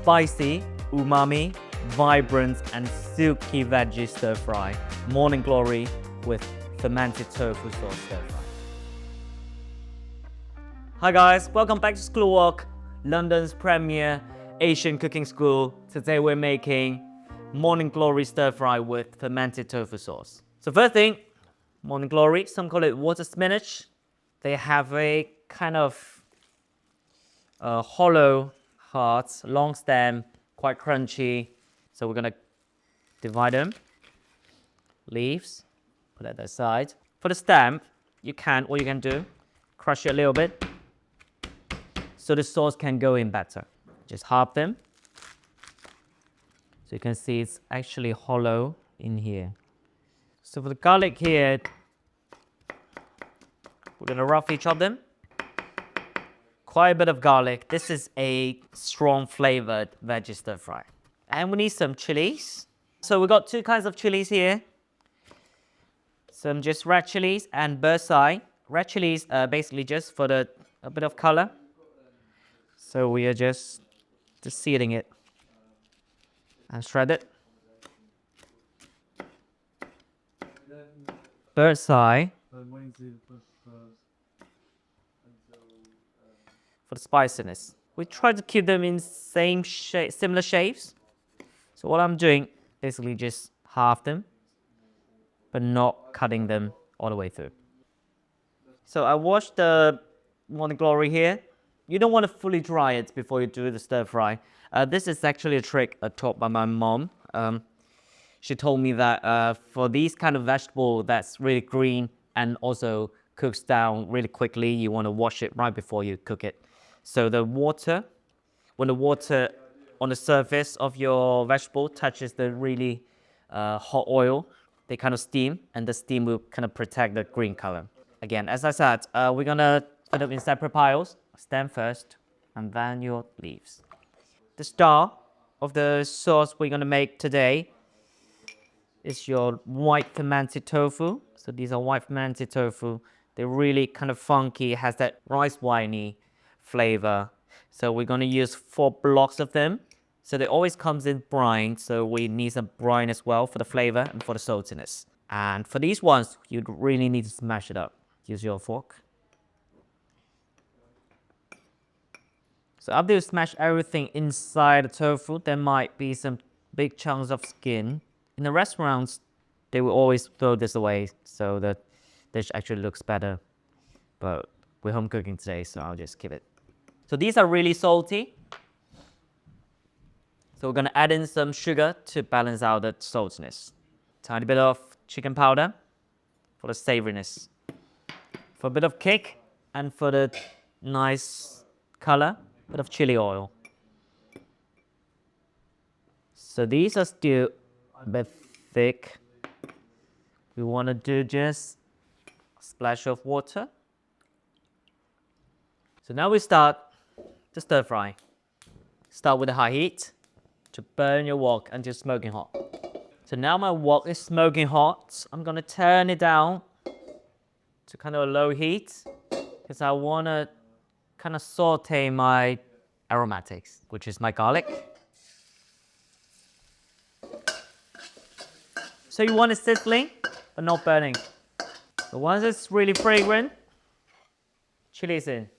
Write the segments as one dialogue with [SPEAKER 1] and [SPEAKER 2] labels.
[SPEAKER 1] spicy, umami, vibrant and silky veggie stir fry. Morning glory with fermented tofu sauce stir fry. Hi guys, welcome back to School Walk, London's premier Asian cooking school. Today we're making morning glory stir fry with fermented tofu sauce. So first thing, morning glory, some call it water spinach. They have a kind of hollow heart, long stem, quite crunchy. So we're gonna divide them. Leaves, put that aside. For the stem, what you can do, crush it a little bit so the sauce can go in better. Just halve them. So you can see it's actually hollow in here. So for the garlic here, we're gonna roughly chop them. Quite a bit of garlic. This is a strong flavored veggie stir fry. And we need some chilies. So we got two kinds of chilies here. Some just red chilies and bird's eye. Red chilies are basically just for a bit of color. So we are just searing it and shred it. Bird's eye for the spiciness. We try to keep them in same shape, similar shapes. So what I'm doing, basically just halve them, but not cutting them all the way through. So I washed the morning glory here. You don't want to fully dry it before you do the stir fry. This is actually a trick taught by my mom. She told me that for these kind of vegetable that's really green and also cooks down really quickly, you want to wash it right before you cook it. So the water, when the water on the surface of your vegetable touches the really hot oil, they kind of steam, and the steam will kind of protect the green color. Again, as I said, we're gonna put them in separate piles, stem first, and then your leaves. The star of the sauce we're gonna make today is your white fermented tofu. So these are white fermented tofu. They're really kind of funky, has that rice winey flavor. So we're gonna use 4 blocks of them. So they always comes in brine, so we need some brine as well for the flavor and for the saltiness. And for these ones, you really need to smash it up. Use your fork. So after you smash everything inside the tofu, there might be some big chunks of skin. In the restaurants, they will always throw this away, so the dish actually looks better. But we're home cooking today, so I'll just keep it. So these are really salty. So we're gonna add in some sugar to balance out the saltiness. Tiny bit of chicken powder for the savoriness. For a bit of kick and for the nice color, bit of chili oil. So these are still a bit thick. We want to do just a splash of water. So now we start the stir fry. Start with a high heat to burn your wok until smoking hot. So now my wok is smoking hot. I'm gonna turn it down to kind of a low heat because I wanna kind of saute my aromatics, which is my garlic. So you want it sizzling, but not burning. So once it's really fragrant, chili is in.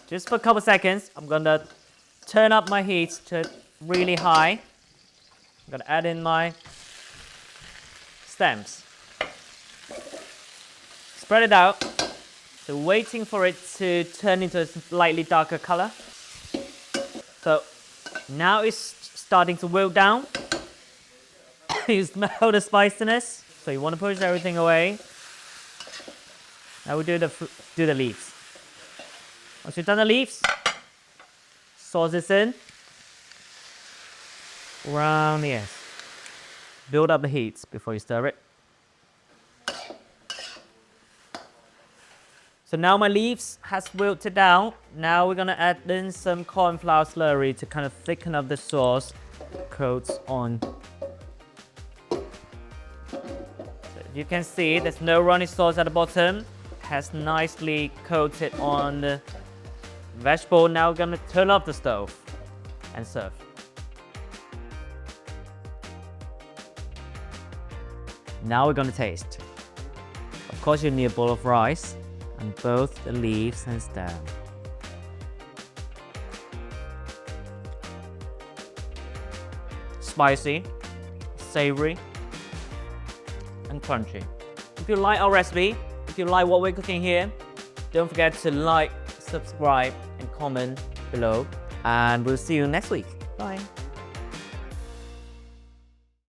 [SPEAKER 1] Just for a couple seconds, I'm gonna turn up my heat to really high. I'm gonna add in my stems. Spread it out. So waiting for it to turn into a slightly darker color. So now it's starting to wilt down. You smell the spiciness. So you want to push everything away. Now we do the leaves. Once you've done the leaves, sauce is in. Around the edge. Build up the heat before you stir it. So now my leaves has wilted down. Now we're gonna add in some cornflour slurry to kind of thicken up the sauce. Coats on. So you can see there's no runny sauce at the bottom. Has nicely coated on vegetable. Now we're gonna turn off the stove and serve. Now we're gonna taste. Of course, you need a bowl of rice and both the leaves and stem. Spicy, savory, and crunchy. If you like our recipe, if you like what we're cooking here, don't forget to like, subscribe, and comment below. And we'll see you next week. Bye.